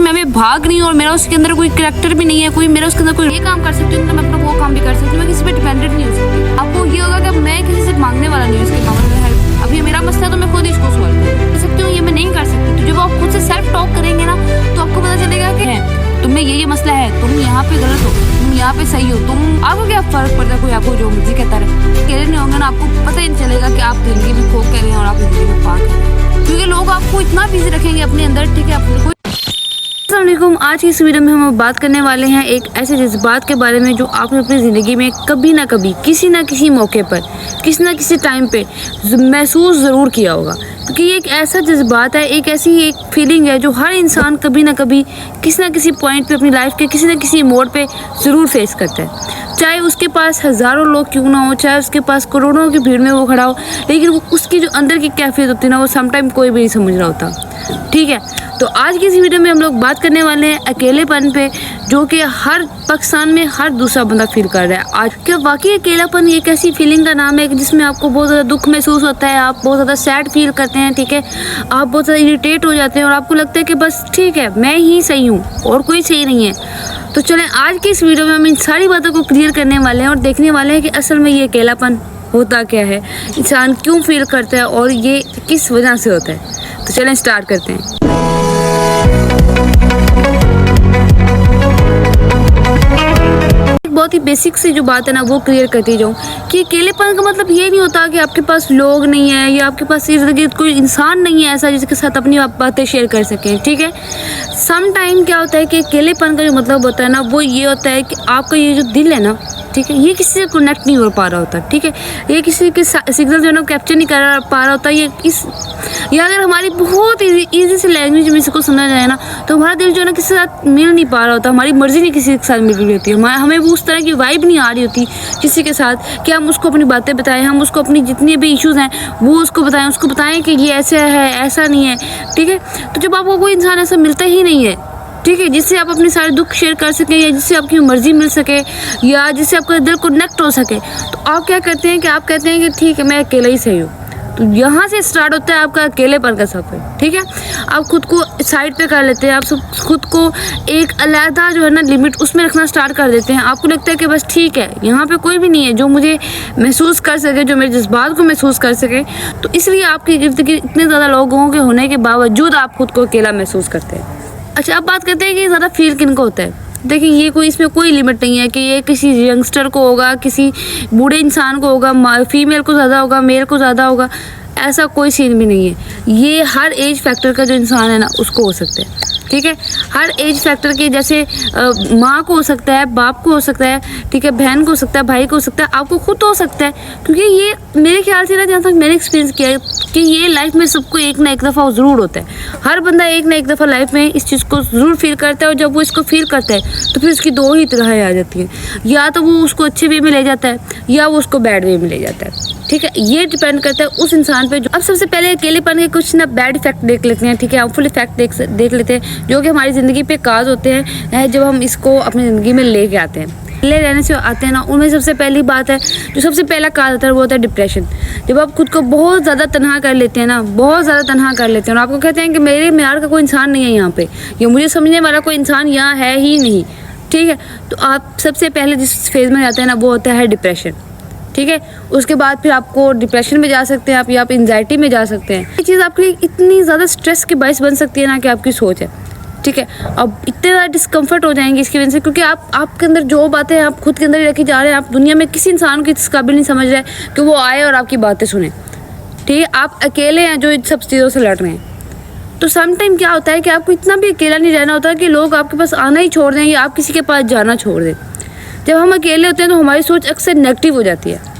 मैं भी भाग रही हूँ और मेरा उसके अंदर कोई कैरेक्टर भी नहीं है, कोई मेरा उसके अंदर कोई ये काम कर सकती हूँ तो मैं अपना वो काम भी कर सकती हूँ, मैं किसी पे डिपेंडेंट नहीं हो सकती। आपको ये होगा कि मैं किसी से मांगने वाला नहीं हूँ इसके मामले में हेल्प। अब ये मेरा मसला है तो मैं खुद इसको सॉल्व कर सकती हूँ, ये मैं नहीं कर सकती। तो जब आप खुद से सेल्फ टॉक करेंगे ना तो आपको पता चलेगा कि तुम्हें ये मसला है, तुम यहाँ पे गलत हो, तुम यहाँ पे सही हो, तुम आपको क्या फर्क पड़ता है कोई आपको जो मर्जी कहता रहे। अकेले नहीं होंगे ना आपको पता ही नहीं चलेगा कि आप जिंदगी में खो कर रहे हैं और आप जिंदगी में पा कर रहे हैं, क्योंकि लोग आपको इतना बिजी रखेंगे अपने अंदर। ठीक है, आपको अस्सलामुअलैकुम। आज की इस वीडियो में हम बात करने वाले हैं एक ऐसे जज्बात के बारे में जो आपने अपनी ज़िंदगी में कभी ना कभी किसी ना किसी मौके पर किसी ना किसी टाइम पे महसूस ज़रूर किया होगा, क्योंकि ये एक ऐसा जज्बात है, एक ऐसी एक फीलिंग है जो हर इंसान कभी ना कभी किसी ना किसी पॉइंट पे अपनी लाइफ के किसी ना किसी मोड़ पे ज़रूर फेस करता है। चाहे उसके पास हज़ारों लोग क्यों ना हो, चाहे उसके पास करोड़ों की भीड़ में वो खड़ा हो, लेकिन वो उसकी जो अंदर की कैफियत होती है ना वो समटाइम कोई भी नहीं समझ रहा होता। ठीक है, तो आज की इस वीडियो में हम लोग बात करने वाले हैं अकेलेपन पे, जो कि हर पाकिस्तान में हर दूसरा बंदा फील कर रहा है आज। क्या वाकई अकेलापन एक ऐसी फीलिंग का नाम है कि जिसमें आपको बहुत ज़्यादा दुख महसूस होता है, आप बहुत ज़्यादा सैड फील करते हैं। ठीक है, आप बहुत ज़्यादा इरिटेट हो जाते हैं और आपको लगता है कि बस ठीक है मैं ही सही हूँ और कोई सही नहीं है। तो चलें आज की इस वीडियो में हम इन सारी बातों को क्लियर करने वाले हैं और देखने वाले हैं कि असल में ये अकेलापन होता क्या है, इंसान क्यों फील करता है और ये किस वजह से होता है। तो चलें स्टार्ट करते हैं। बहुत ही बेसिक सी जो बात है ना वो क्लियर करती जाऊँ कि अकेलेपन का मतलब ये नहीं होता कि आपके पास लोग नहीं है या आपके पास इर्द गिर्द कोई इंसान नहीं है ऐसा जिसके साथ अपनी बातें शेयर कर सकें। ठीक है, सम टाइम क्या होता है कि अकेलेपन का जो मतलब होता है ना वो ये होता है कि आपका ये जो दिल है ना, ठीक है, ये किसी से कनेक्ट नहीं हो पा रहा होता। ठीक है, ये किसी के सिग्नल जो है ना कैप्चर नहीं कर पा रहा होता। ये अगर हमारी बहुत ईजी से लैंग्वेज में इसको समझा जाए ना तो हमारा दिल जो है ना किसी के साथ मिल नहीं पा रहा होता, हमारी मर्जी नहीं किसी के साथ मिल रही होती है, हमें वो उस तरह की वाइब नहीं आ रही होती किसी के साथ कि हम उसको अपनी बातें बताएं, हम उसको अपनी जितनी भी इश्यूज़ हैं वो उसको बताएं कि ये ऐसा है ऐसा नहीं है। ठीक है, तो जब आपको कोई इंसान ऐसा मिलता ही नहीं है, ठीक है, जिससे आप अपने सारे दुख शेयर कर सकें या जिससे आपकी मर्जी मिल सके या जिससे आपका दिल कनेक्ट हो सके, तो आप क्या करते हैं कि आप कहते हैं कि ठीक है मैं अकेला ही सही हूँ। तो यहाँ से स्टार्ट होता है आपका अकेलेपन का सफ़र। ठीक है, आप खुद को साइड पे कर लेते हैं, आप सब खुद को एक अलग जो है ना लिमिट उसमें रखना स्टार्ट कर देते हैं। आपको लगता है कि बस ठीक है यहाँ पे कोई भी नहीं है जो मुझे महसूस कर सके, जो मेरे जज्बात को महसूस कर सके। तो इसलिए आपके इर्द गिर्द इतने ज़्यादा लोगों के होने के बावजूद आप खुद को अकेला महसूस करते हैं। अच्छा, अब बात करते हैं कि ज़्यादा फील किन को होता है। देखिए, ये कोई इसमें कोई लिमिट नहीं है कि ये किसी यंगस्टर को होगा, किसी बूढ़े इंसान को होगा, फीमेल को ज़्यादा होगा, मेल को ज़्यादा होगा, ऐसा कोई सीन भी नहीं है। ये हर एज फैक्टर का जो इंसान है ना उसको हो सकता है। ठीक है, हर एज फैक्टर के जैसे माँ को हो सकता है, बाप को हो सकता है, ठीक है, बहन को हो सकता है, भाई को हो सकता है, आपको खुद हो सकता है। क्योंकि ये मेरे ख्याल से ना जहाँ तक मैंने एक्सपीरियंस किया है कि ये लाइफ में सबको एक ना एक दफ़ा ज़रूर होता है। हर बंदा एक ना एक दफ़ा लाइफ में इस चीज़ को ज़रूर फील करता है और जब वो इसको फील करता है तो फिर उसकी दो ही तरह आ जाती हैं, या तो वो उसको अच्छे वे में ले जाता है या वो उसको बैड वे में ले जाता है। ठीक है, ये डिपेंड करता है उस इंसान पे। अब सबसे पहले अकेलेपन के कुछ ना बैड इफेक्ट देख लेते हैं। ठीक है, हार्मफुल इफेक्ट देख लेते हैं जो कि हमारी ज़िंदगी पे काज होते हैं जब हम इसको अपनी ज़िंदगी में लेके आते हैं, ले रहने से आते हैं ना। उनमें सबसे पहली बात है, जो सबसे पहला काज होता है वो होता है डिप्रेशन। जब आप खुद को बहुत ज़्यादा तन्हा कर लेते हैं ना, बहुत ज़्यादा तन्हा कर लेते हैं और आपको कहते हैं कि मेरे मेयार का कोई इंसान नहीं है यहाँ पे, या मुझे समझने वाला कोई इंसान यहाँ है ही नहीं। ठीक है, तो आप सबसे पहले जिस फेज़ में जाते हैं ना वो होता है डिप्रेशन। ठीक है, उसके बाद फिर आपको डिप्रेशन में जा सकते हैं आप, या आप एंजाइटी में जा सकते हैं। ये चीज़ आपके लिए इतनी ज़्यादा स्ट्रेस के बायस बन सकती है ना कि आपकी सोच है। ठीक है, अब इतने ज़्यादा डिस्कम्फर्ट हो जाएंगे इसकी वजह से, क्योंकि आपके अंदर जो बातें आप खुद के अंदर ही रखी जा रहे हैं, आप दुनिया में किसी इंसान को इस काबिल नहीं समझ रहे कि वो आए और आपकी बातें सुने। ठीक है, आप अकेले हैं जो इन सब चीज़ों से लड़ रहे हैं। तो सम टाइम क्या होता है कि आपको इतना भी अकेला नहीं रहना होता कि लोग आपके पास आना ही छोड़ दें या आप किसी के पास जाना छोड़ दें। जब हम अकेले होते हैं तो हमारी सोच अक्सर नेगेटिव हो जाती है।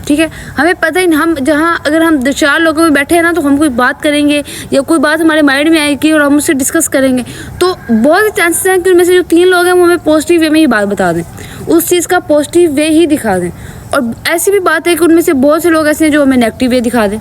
ठीक है, हमें पता ही नहीं, हम जहाँ अगर हम 4 लोगों में बैठे हैं ना तो हम कोई बात करेंगे या कोई बात हमारे माइंड में आएगी और हम उससे डिस्कस करेंगे, तो बहुत से चांसेस हैं कि उनमें से जो 3 लोग हैं वो हमें पॉजिटिव वे में ही बात बता दें, उस चीज़ का पॉजिटिव वे ही दिखा दें। और ऐसी भी बात है कि उनमें से बहुत से लोग ऐसे हैं जो हमें नेगेटिव वे दिखा दें।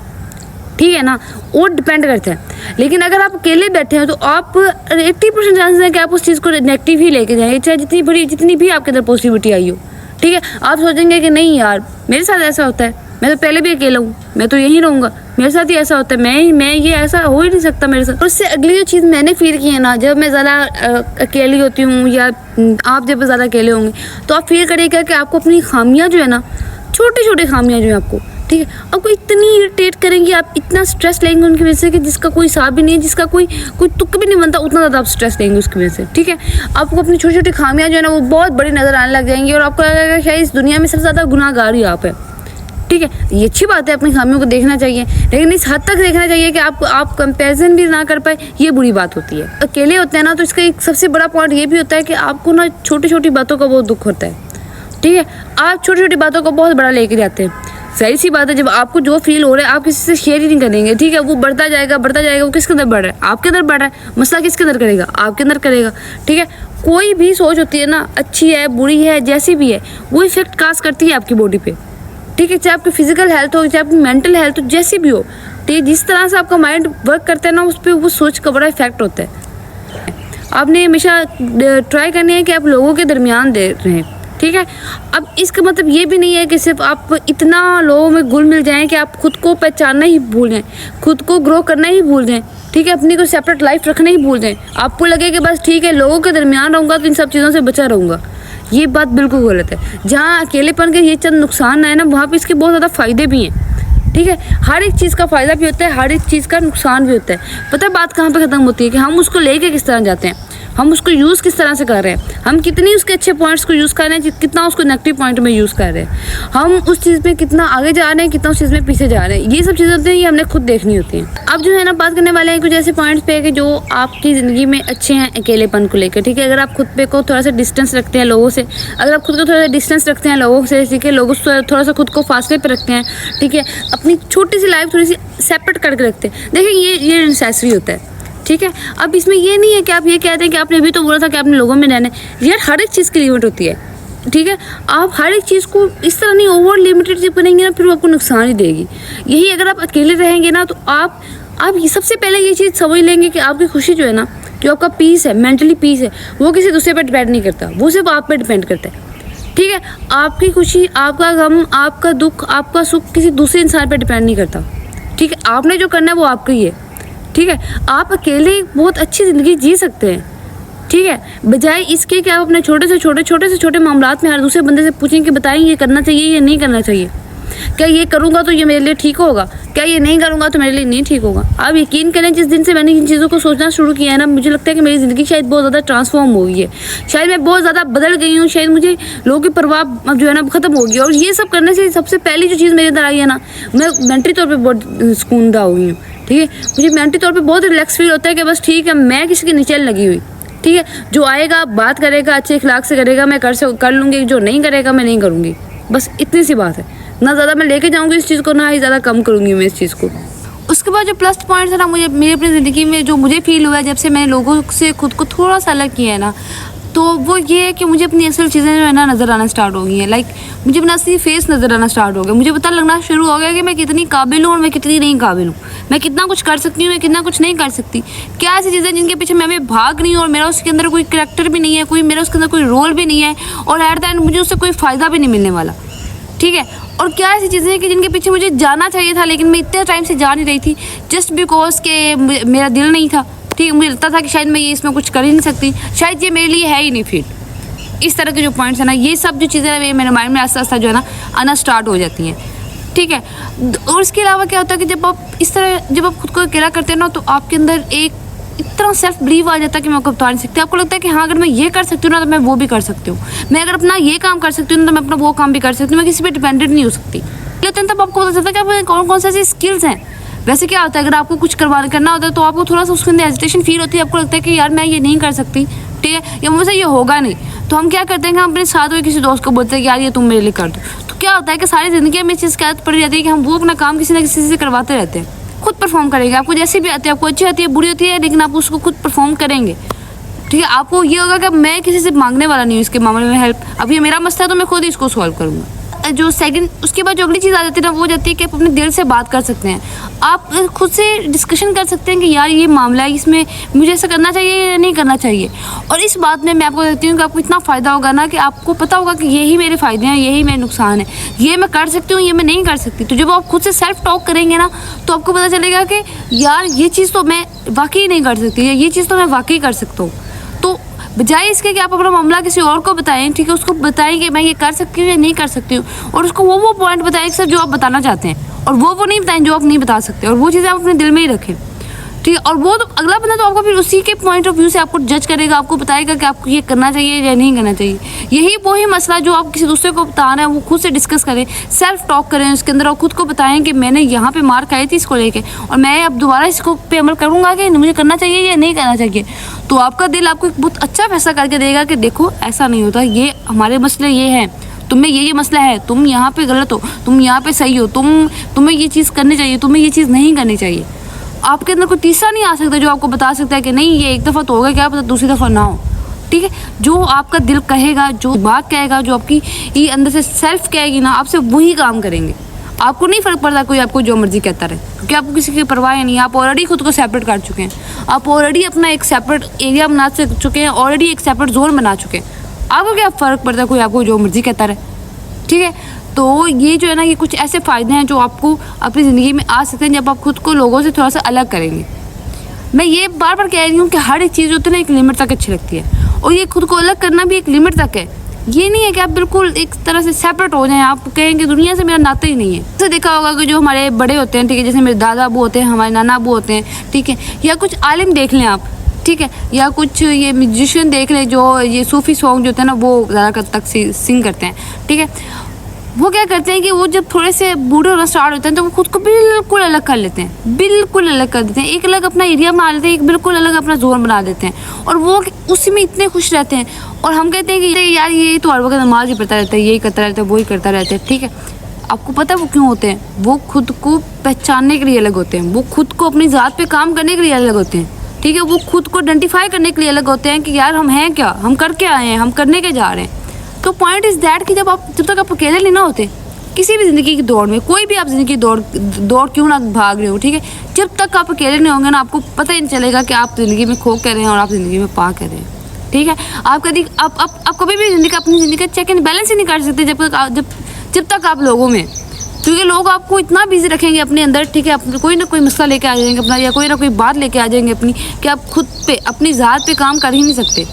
ठीक है ना, वो डिपेंड करता है। लेकिन अगर आप अकेले बैठे हैं तो आप 80% चांसेस हैं कि आप उस चीज़ को नेगेटिव ही लेके जाएंगे, चाहे जितनी भी आपके अंदर पॉजिटिविटी आई हो। ठीक है, आप सोचेंगे कि नहीं यार मेरे साथ ऐसा होता है, मैं तो पहले भी अकेला हूँ, मैं तो यहीं रहूँगा, मेरे साथ ही ऐसा होता है, मैं ये ऐसा हो ही नहीं सकता मेरे साथ। और उससे अगली जो चीज़ मैंने फील की है ना, जब मैं ज़्यादा अकेली होती हूँ या आप जब ज़्यादा अकेले होंगे तो आप फील करिएगा कि आपको अपनी खामियाँ जो है ना, छोटी छोटी खामियाँ जो है आपको, ठीक है, आपको इतनी इरिटेट करेंगी, आप इतना स्ट्रेस लेंगे उनकी वजह से कि जिसका कोई हिसाब भी नहीं है, जिसका कोई तुक भी नहीं बनता, उतना ज़्यादा आप स्ट्रेस लेंगे उसकी वजह से, ठीक है। आपको अपनी छोटी छोटी खामियाँ जो है ना वो बहुत बड़ी नज़र आने लग जाएंगी और आपको लगेगा शायद इस दुनिया में सबसे ज़्यादा गुनाहगार ही आप है, ठीक है। ये अच्छी बात है, अपनी खामियों को देखना चाहिए, लेकिन इस हद तक देखना चाहिए कि आप कंपैरिजन भी ना कर पाए, ये बुरी बात होती है। अकेले होते हैं ना तो इसका एक सबसे बड़ा पॉइंट ये भी होता है कि आपको ना छोटी छोटी बातों का बहुत दुख होता है, ठीक है। आप छोटी छोटी बातों को बहुत बड़ा लेके जाते हैं। सही सी बात है, जब आपको जो फील हो रहा है आप किसी से शेयर ही नहीं करेंगे, ठीक है, वो बढ़ता जाएगा। वो किसके अंदर बढ़ रहा है? आपके अंदर बढ़ रहा है। मसला किसके अंदर करेगा? आपके अंदर करेगा, ठीक है। कोई भी सोच होती है ना, अच्छी है बुरी है जैसी भी है, वो इफेक्ट कास्ट करती है आपकी बॉडी पे, ठीक है। चाहे आपकी फिजिकल हेल्थ हो, चाहे आपकी मेंटल हेल्थ हो, जैसी भी हो, ठीक है। जिस तरह से आपका माइंड वर्क करता है ना, उस पर वो सोच का बड़ा इफेक्ट होता है। आपने हमेशा ट्राई करनी है कि आप लोगों के दरमियान दे रहें, ठीक है। अब इसका मतलब ये भी नहीं है कि सिर्फ आप इतना लोगों में घुल मिल जाएं कि आप खुद को पहचानना ही भूल जाएं, खुद को ग्रो करना ही भूल जाएं, ठीक है। अपनी को सेपरेट लाइफ रखना ही भूल जाएं। आपको लगे कि बस ठीक है लोगों के दरमियान रहूँगा तो इन सब चीज़ों से बचा रहूँगा, ये बात बिल्कुल गलत है। जहाँ अकेलेपन के ये चंद नुकसान है ना, वहाँ पे इसके बहुत ज़्यादा फ़ायदे भी हैं, ठीक है। हर एक चीज़ का फ़ायदा भी होता है, हर एक चीज़ का नुकसान भी होता है। पता है बात कहाँ पे ख़त्म होती है कि हम उसको लेके किस तरह जाते हैं, हम उसको यूज़ किस तरह से कर रहे हैं, हम कितनी उसके अच्छे पॉइंट्स को यूज़ कर रहे हैं, कितना उसको नेगेटिव पॉइंट में यूज़ कर रहे हैं, हम उस चीज़ में कितना आगे जा रहे हैं, कितना उस चीज़ में पीछे जा रहे हैं। ये सब चीज़ें होती हैं, ये हमने खुद देखनी होती हैं। अब जो है ना बात करने वाले हैं कुछ ऐसे पॉइंट्स पे कि जो आपकी ज़िंदगी में अच्छे हैं अकेलेपन को लेकर, ठीक है। अगर आप खुद पे को थोड़ा सा डिस्टेंस रखते हैं लोगों से, अगर आप खुद को थोड़ा सा डिस्टेंस रखते हैं लोगों से, ठीक है, लोगों से थोड़ा सा खुद को फासले पर रखते हैं, ठीक है, अपनी छोटी सी लाइफ थोड़ी सी सेपरेट करके रखते हैं, देखिए ये नेसेसरी होता है, ठीक है। अब इसमें ये नहीं है कि आप ये कहते हैं कि आपने अभी तो बोला था कि आपने लोगों में रहना है, यार हर एक चीज़ की लिमिट होती है, ठीक है। आप हर एक चीज़ को इस तरह नहीं ओवर लिमिटेड जब करेंगे ना, फिर वो आपको नुकसान ही देगी। यही अगर आप अकेले रहेंगे ना तो आप ये सबसे पहले ये चीज़ समझ लेंगे कि आपकी खुशी जो है ना, जो आपका पीस है, मेंटली पीस है, वो किसी दूसरे पर डिपेंड नहीं करता, वो सिर्फ आप पर डिपेंड करता है, ठीक है। आपकी खुशी, आपका गम, आपका दुख, आपका सुख किसी दूसरे इंसान पर डिपेंड नहीं करता, ठीक है। आपने जो करना है वो आपका ही है, ठीक है। आप अकेले बहुत अच्छी ज़िंदगी जी सकते हैं, ठीक है, बजाय इसके कि आप अपने छोटे से छोटे मामलात में हर दूसरे बंदे से पूछें कि बताएं ये करना चाहिए या नहीं करना चाहिए, क्या ये करूँगा तो ये मेरे लिए ठीक होगा, क्या ये नहीं करूँगा तो मेरे लिए नहीं ठीक होगा। आप यकीन करें, जिस दिन से मैंने इन चीज़ों को सोचना शुरू किया है ना, मुझे लगता है कि मेरी ज़िंदगी शायद बहुत ज़्यादा ट्रांसफॉर्म हो गई है, शायद मैं बहुत ज़्यादा बदल गई हूँ, शायद मुझे लोगों की परवाह जो है ना ख़त्म हो गई। और ये सब करने से सबसे पहली जो चीज़ मेरे अंदर आई है ना, मैं मेंटली तौर पर बहुत सुकूनदा हो गई हूँ, ठीक है। मुझे मेंटली तौर पे बहुत रिलैक्स फील होता है कि बस ठीक है, मैं किसी की नीचे लगी हुई, ठीक है। जो आएगा बात करेगा, अच्छे इखलाक से करेगा, मैं कर लूँगी, जो नहीं करेगा मैं नहीं करूँगी, बस इतनी सी बात है। ना ज़्यादा मैं लेके जाऊँगी इस चीज़ को, ना ही ज़्यादा कम करूँगी मैं इस चीज़ को। उसके बाद जो प्लस पॉइंट्स है ना, मुझे मेरी अपनी ज़िंदगी में जो मुझे फील हुआ है जब से मैंने लोगों से खुद को थोड़ा सा अलग किया है ना, तो वो ये है कि मुझे अपनी असल चीज़ें जो है ना नज़र आना स्टार्ट हो गई हैं। लाइक मुझे अपना असली फेस नज़र आना स्टार्ट हो गया, मुझे पता लगना शुरू हो गया कि मैं कितनी काबिल हूँ और मैं कितनी नहीं काबिल हूँ, मैं कितना कुछ कर सकती हूँ, मैं कितना कुछ नहीं कर सकती। क्या ऐसी चीज़ें जिनके पीछे मैं भाग रही हूँ और मेरा उसके अंदर कोई करैक्टर भी नहीं है, मेरा उसके अंदर कोई रोल भी नहीं है, और एट द एंड मुझे उससे कोई फ़ायदा भी नहीं मिलने वाला, ठीक है। और क्या ऐसी चीज़ें हैं कि जिनके पीछे मुझे जाना चाहिए था लेकिन मैं इतने टाइम से जा नहीं रही थी, जस्ट बिकॉज के मेरा दिल नहीं था, ठीक है। मुझे लगता था कि शायद मैं ये इसमें कुछ कर ही नहीं सकती, शायद ये मेरे लिए है ही नहीं फिट। इस तरह के जो पॉइंट्स है ना, ये सब जो चीज़ें हैं मेरे माइंड में आस्ता आस्ता जो है ना आना स्टार्ट हो जाती हैं, ठीक है। और इसके अलावा क्या होता है कि जब आप खुद को अकेला करते हैं ना, तो आपके अंदर एक इतना सेल्फ बिलीव आ जाता है कि मैं आपको बता नहीं सकती। आपको लगता है कि हाँ, अगर मैं ये कर सकती हूँ ना तो मैं वो भी कर सकती हूँ, मैं अगर अपना ये काम कर सकती हूँ ना तो मैं अपना वो काम भी कर सकती हूँ, मैं किसी पे डिपेंडेंट नहीं हो सकती। लेकिन तब आपको पता चलता है कि आप कौन कौन से ऐसी स्किल्स हैं। वैसे क्या होता है, अगर आपको कुछ करना होता है तो आपको थोड़ा सा उसके अंदर हेजिटेशन फील होती है, आपको लगता है कि यार मैं ये नहीं कर सकती, ठीक है, या मुझसे ये होगा नहीं। तो हम क्या करते हैं कि हम अपने साथ हुए किसी दोस्त को बोलते हैं कि यार ये तुम मेरे लिए कर दो। तो क्या होता है कि सारी ज़िंदगी में इस चीज़ की आदत पड़ जाती है कि हम वो अपना काम किसी ना किसी से करवाते रहते हैं। खुद परफॉर्म करेंगे, आपको जैसी भी आती है, आपको अच्छी आती है बुरी होती है, लेकिन आप उसको खुद परफॉर्म करेंगे, ठीक है। आपको ये होगा कि मैं किसी से मांगने वाला नहीं हूँ इसके मामले में हेल्प, अब ये मेरा मसला है तो मैं खुद ही इसको सॉल्व करूँगा। जो सेकंड उसके बाद जो अगली चीज़ आ जाती है ना, वो जाती है कि आप अपने दिल से बात कर सकते हैं। आप खुद से डिस्कशन कर सकते हैं कि यार ये मामला है, इसमें मुझे ऐसा करना चाहिए या नहीं करना चाहिए। और इस बात में मैं आपको कहती हूँ कि आपको इतना फ़ायदा होगा ना कि आपको पता होगा कि यही मेरे फ़ायदे हैं, यही मेरे नुकसान है, ये मैं कर सकती हूँ, ये मैं नहीं कर सकती। तो जब आप खुद से सेल्फ टॉक करेंगे ना, तो आपको पता चलेगा कि यार ये चीज़ तो मैं वाकई नहीं कर सकती, ये चीज़ तो मैं वाकई कर सकता हूँ। तो बजाय इसके कि आप अपना मामला किसी और को बताएं, ठीक है, उसको बताएं कि मैं ये कर सकती हूँ या नहीं कर सकती हूँ, और उसको वो पॉइंट बताएं सर जो आप बताना चाहते हैं, और वो नहीं बताएं जो आप नहीं बता सकते, और वो चीज़ें आप अपने दिल में ही रखें, ठीक है। और वो तो अगला बंदा तो आपको फिर उसी के पॉइंट ऑफ व्यू से आपको जज करेगा, आपको बताएगा कि आपको ये करना चाहिए या नहीं करना चाहिए। यही वही मसला जो आप किसी दूसरे को बता रहे हैं, वो खुद से डिस्कस करें, सेल्फ टॉक करें उसके अंदर, और खुद को बताएं कि मैंने यहाँ पे मार खाई थी इसको लेके, और मैं अब दोबारा इसको पे अमल करूँगा कि मुझे करना चाहिए या नहीं करना चाहिए। तो आपका दिल आपको एक बहुत अच्छा फैसला करके देगा कि देखो ऐसा नहीं होता, ये हमारे मसले ये हैं, तुम्हें ये मसला है, तुम यहाँ पे गलत हो, तुम यहाँ पे सही हो, तुम्हें ये चीज़ करनी चाहिए, तुम्हें ये चीज़ नहीं करनी चाहिए। आपके अंदर कोई तीसरा नहीं आ सकता जो आपको बता सकता है कि नहीं ये एक दफ़ा तो होगा, क्या पता दूसरी दफ़ा ना हो, ठीक है। जो आपका दिल कहेगा, जो बात कहेगा, जो आपकी ये अंदर से सेल्फ कहेगी ना, आपसे वही काम करेंगे। आपको नहीं फ़र्क पड़ता कोई आपको जो मर्जी कहता रहे, क्योंकि आपको किसी की परवाह नहीं है। आप ऑलरेडी खुद को सेपरेट कर चुके हैं, आप ऑलरेडी अपना एक सेपरेट एरिया बना चुके हैं, ऑलरेडी एक सेपरेट जोन बना चुके हैं। आपको क्या फ़र्क पड़ता है कोई आपको जो मर्जी कहता रहे, ठीक है। तो ये जो है ना, ये कुछ ऐसे फ़ायदे हैं जो आपको अपनी ज़िंदगी में आ सकते हैं जब आप खुद को लोगों से थोड़ा सा अलग करेंगे। मैं ये बार बार कह रही हूँ कि हर एक चीज़ होती है ना एक लिमिट तक अच्छी लगती है, और ये खुद को अलग करना भी एक लिमिट तक है। ये नहीं है कि आप बिल्कुल एक तरह से सेपरेट हो जाएं, आप कहेंगे दुनिया से मेरा नाता ही नहीं है। जैसे देखा होगा कि जो हमारे बड़े होते हैं, ठीक है, जैसे मेरे दादा अबू होते हैं, हमारे नाना अबू होते हैं, ठीक है, या कुछ आलिम देख लें आप, ठीक है, या कुछ ये म्यूजिशियन देख लें जो ये सूफ़ी सॉन्ग जो होते हैं ना वो ज़्यादा तक सिंग करते हैं, ठीक है। वो क्या करते हैं कि वो जब थोड़े से बूढ़े होना स्टार्ट होते हैं तो वो खुद को बिल्कुल अलग कर लेते हैं, बिल्कुल अलग कर देते हैं, एक अलग अपना एरिया बना लेते हैं, एक बिल्कुल अलग अपना जोन बना देते हैं, और वो उसी में इतने खुश रहते हैं। और हम कहते हैं कि यार ये तो हर वक्त नमाज ही पढ़ता रहता है, यही करता रहता है, वही करता रहता है, ठीक है। आपको पता है वो क्यों होते हैं? वो खुद को पहचानने के लिए अलग होते हैं, वो खुद को अपनी ज़ात पे काम करने के लिए अलग होते हैं, ठीक है। वो खुद को आइडेंटिफाई करने के लिए अलग होते हैं कि यार हम हैं क्या, हम कर क्या आए हैं, हम करने के जा रहे हैं। तो पॉइंट इज़ दैट कि जब तक आप अकेले नहीं ना होते किसी भी ज़िंदगी की दौड़ में, कोई भी आप ज़िंदगी की दौड़ क्यों ना भाग रहे हो, ठीक है, जब तक आप अकेले नहीं होंगे ना, आपको पता ही नहीं चलेगा कि आप ज़िंदगी में खो कर रहे हैं और आप ज़िंदगी में पा कर रहे हैं, ठीक है। आप कभी भी अपनी ज़िंदगी का चेक एंड बैलेंस ही नहीं कर सकते जब तक आप लोगों में, क्योंकि लोग आपको इतना बिजी रखेंगे अपने अंदर, ठीक है, कोई ना कोई मसला लेके आ जाएंगे अपना, या कोई ना कोई बात लेके आ जाएंगे अपनी, कि आप खुद पे अपनी ज़ात पे काम कर ही नहीं सकते,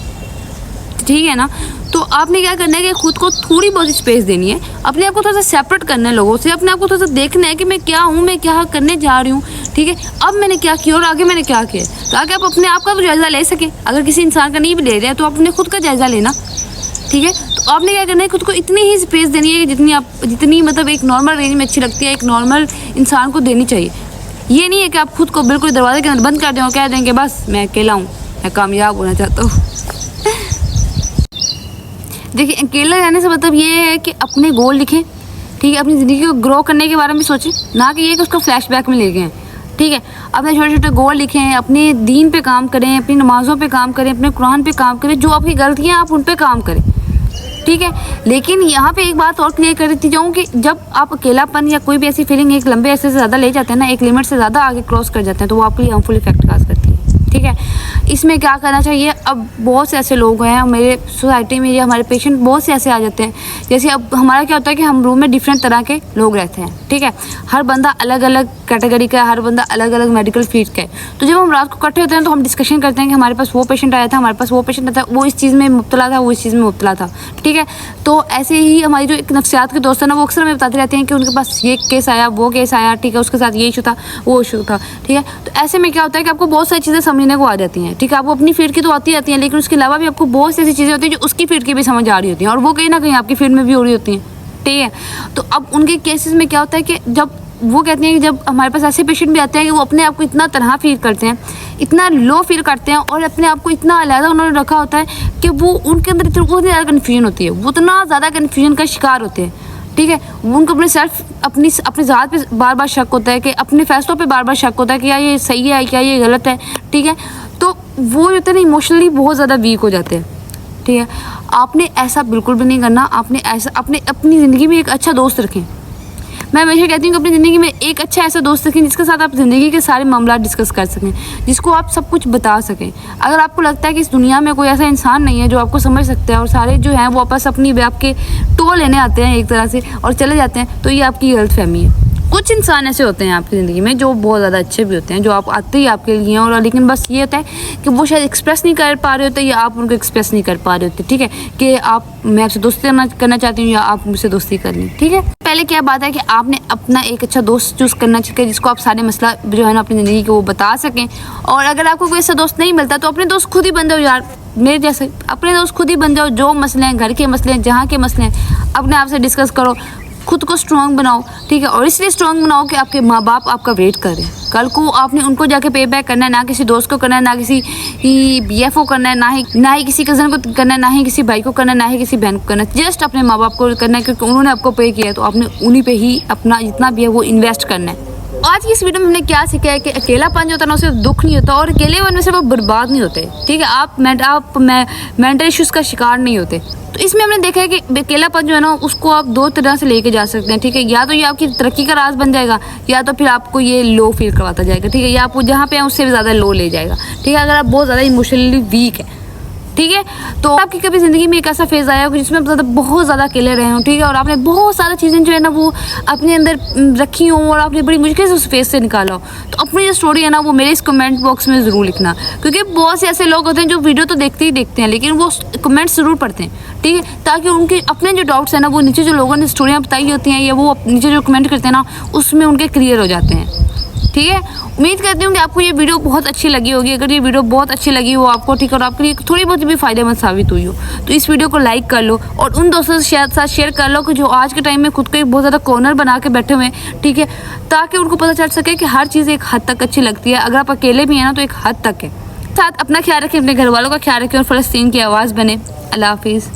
ठीक है ना। तो आपने क्या करना है कि खुद को थोड़ी बहुत स्पेस देनी है, अपने आप को थोड़ा सा सेपरेट करना है लोगों से, अपने आप को थोड़ा सा देखना है कि मैं क्या हूँ, मैं क्या करने जा रही हूँ, ठीक है, अब मैंने क्या किया और आगे मैंने क्या किया, ताकि आप अपने आप का तो जायज़ा ले सकें। अगर किसी इंसान का नहीं भी ले रहे हैं तो अपने खुद का जायज़ा लेना, ठीक है। तो आपने क्या करना है, खुद को इतनी ही स्पेस देनी है कि जितनी मतलब एक नॉर्मल रेंज में अच्छी लगती है, एक नॉर्मल इंसान को देनी चाहिए। ये नहीं है कि आप खुद को बिल्कुल दरवाजे के अंदर बंद कर दें और कह दें कि बस मैं अकेला हूँ, मैं कामयाब होना चाहता हूँ। देखिए, अकेला रहने से मतलब ये है कि अपने गोल लिखें, ठीक है, अपनी ज़िंदगी को ग्रो करने के बारे में सोचें, ना कि ये कि उसको फ्लैशबैक में ले गए, ठीक है। अपने छोटे छोटे गोल लिखें, अपने दीन पे काम करें, अपनी नमाज़ों पे काम करें, अपने कुरान पे काम करें, जो आपकी गलतियाँ आप उन पे काम करें, ठीक है। लेकिन यहाँ पे एक बात और क्लियर कर देती जाऊँ कि जब आप अकेलापन या कोई भी ऐसी फीलिंग एक लंबे अरसे से ज़्यादा ले जाते हैं ना, एक लिमिट से ज़्यादा आगे क्रॉस कर जाते हैं, तो वो आपके लिए हार्मफुल इफेक्ट काज करती है, ठीक है। इसमें क्या करना चाहिए, अब बहुत से ऐसे लोग हैं मेरे सोसाइटी में, या हमारे पेशेंट बहुत से ऐसे आ जाते हैं, जैसे अब हमारा क्या होता है कि हम रूम में डिफरेंट तरह के लोग रहते हैं, ठीक है, हर बंदा अलग अलग कैटेगरी का है, हर बंदा अलग अलग मेडिकल फील्ड का है। तो जब हम रात को इकट्ठे होते हैं तो हम डिस्कशन करते हैं कि हमारे पास वो पेशेंट आया था, हमारे पास वो पेशेंट आया था, वो इस चीज़ में मुब्तला था, वो इस चीज़ में मुब्तला था, ठीक है। तो ऐसे ही हमारी जो एक नफ्सियात के दोस्त है ना, वो अक्सर हमें बताते रहते हैं कि उनके पास ये केस आया, वो केस आया, ठीक है, उसके साथ ये इशू था, वो इशू था, ठीक है। तो ऐसे में क्या होता है कि आपको बहुत सारी चीज़ें समझने को आ जाती हैं, ठीक है। आपको अपनी फील्ड की तो आती हैं, लेकिन उसके अलावा भी आपको बहुत सी ऐसी चीज़ें होती हैं जो उसकी फील्ड की भी समझ आ रही होती हैं, और वो कहीं ना कहीं आपकी फील्ड में भी हो रही होती हैं, ठीक है। तो अब उनके केसेस में क्या होता है कि जब वो कहते हैं कि जब हमारे पास ऐसे पेशेंट भी आते हैं कि वो अपने आप को इतना तनहा फील करते हैं, इतना लो फील करते हैं, और अपने आप को इतना अलग उन्होंने रखा होता है कि वो उनके अंदर इतनी ज़्यादा कन्फ्यूजन होती है, वो इतना ज़्यादा कन्फ्यूजन का शिकार होते हैं, ठीक है। उनको अपनी ज़ात पे बार बार शक होता है, कि अपने फैसलों पे बार बार शक होता है कि क्या ये सही है, क्या ये गलत है, ठीक है। तो वो जो होता है ना, इमोशनली बहुत ज़्यादा वीक हो जाते हैं, ठीक है। आपने ऐसा बिल्कुल भी नहीं करना। आपने ऐसा अपनी ज़िंदगी में एक अच्छा दोस्त रखें। मैं हमेशा कहती हूँ कि अपनी ज़िंदगी में एक अच्छा ऐसा दोस्त रखें जिसके साथ आप ज़िंदगी के सारे मामला डिस्कस कर सकें, जिसको आप सब कुछ बता सकें। अगर आपको लगता है कि इस दुनिया में कोई ऐसा इंसान नहीं है जो आपको समझ सकता है और सारे जो हैं वो आपस अपनी आपके टो लेने आते हैं एक तरह से और चले जाते हैं, तो ये आपकी गलतफहमी है। कुछ इंसान ऐसे होते हैं आपकी ज़िंदगी में जो बहुत ज़्यादा अच्छे भी होते हैं, जो आप आते ही आपके लिए हैं, और लेकिन बस ये होता है कि वो शायद एक्सप्रेस नहीं कर पा रहे होते या आप उनको एक्सप्रेस नहीं कर पा रहे होते, ठीक है, कि मैं आपसे दोस्ती करना चाहती हूँ या आप मुझसे दोस्ती कर लें, ठीक है। पहले क्या बात है कि आपने अपना एक अच्छा दोस्त चूज़ करना चाहिए जिसको आप सारे मसला जो है ना अपनी ज़िंदगी के वो बता सकें। और अगर आपको कोई ऐसा दोस्त नहीं मिलता तो अपने दोस्त खुद ही बन जाओ यार, मेरे जैसे अपने दोस्त खुद ही बन जाओ। जो मसले हैं, घर के मसले हैं, जहाँ के मसले हैं, अपने आप से डिस्कस करो, खुद को स्ट्रॉन्ग बनाओ, ठीक है। और इसलिए स्ट्रॉन्ग बनाओ कि आपके माँ बाप आपका वेट करें। कल को आपने उनको जाके पे बैक करना है, ना किसी दोस्त को करना है, ना किसी BF को करना है, ना ही किसी कज़न को करना है, ना ही किसी भाई को करना है, ना ही किसी बहन को करना है। जस्ट अपने माँ बाप को करना है, क्योंकि उन्होंने आपको पे किया है, तो आपने उन्हीं पे ही अपना जितना भी है वो इन्वेस्ट करना है। आज की इस वीडियो में हमने क्या सीखा है कि अकेलापन जो होता है ना, उससे दुख नहीं होता, और अकेलेपन में से वो बर्बाद नहीं होते, ठीक है। आप मेंटल इश्यूज़ का शिकार नहीं होते। तो इसमें हमने देखा है कि अकेलापन जो है ना उसको आप दो तरह से लेके जा सकते हैं, ठीक है। या तो ये आपकी तरक्की का राज बन जाएगा, या तो फिर आपको ये लो फील करवाता जाएगा, ठीक है। या आप जहाँ पे हैं उससे भी ज़्यादा लो ले जाएगा, ठीक है। अगर आप बहुत ज़्यादा इमोशनली वीक है, ठीक है, तो आपकी कभी ज़िंदगी में एक ऐसा फेज़ आया हो जिसमें बहुत ज़्यादा अकेले रहे हों, ठीक है, और आपने बहुत सारी चीज़ें जो है ना वो अपने अंदर रखी हों और आपने बड़ी मुश्किल से उस फेज़ से निकाला हो, तो अपनी जो स्टोरी है ना वो मेरे इस कमेंट बॉक्स में ज़रूर लिखना। क्योंकि बहुत से ऐसे लोग होते हैं जो वीडियो तो देखते ही देखते हैं, लेकिन वो कमेंट्स ज़रूर पढ़ते हैं, ठीक है, ताकि उनके अपने जो डाउट्स हैं ना वो नीचे जो लोगों ने स्टोरियाँ बताई होती हैं या वो नीचे जो कमेंट करते हैं ना उसमें उनके क्लियर हो जाते हैं, ठीक है। उम्मीद करती हूँ कि आपको ये वीडियो बहुत अच्छी लगी होगी। अगर ये वीडियो बहुत अच्छी लगी हो आपको, ठीक है, और आपके लिए थोड़ी बहुत भी फ़ायदेमंद साबित हुई हो, तो इस वीडियो को लाइक कर लो और उन दोस्तों से साथ शेयर कर लो कि जो आज के टाइम में खुद को एक बहुत ज़्यादा कॉर्नर बना के बैठे हुए हैं, ठीक है, ताकि उनको पता चल सके कि हर चीज़ एक हद तक अच्छी लगती है। अगर आप अकेले भी हैं ना तो एक हद तक है। साथ अपना ख्याल रखें, अपने घर वालों का ख्याल रखें और फ़लस्तीन की आवाज़ बने। अल्लाह हाफिज़।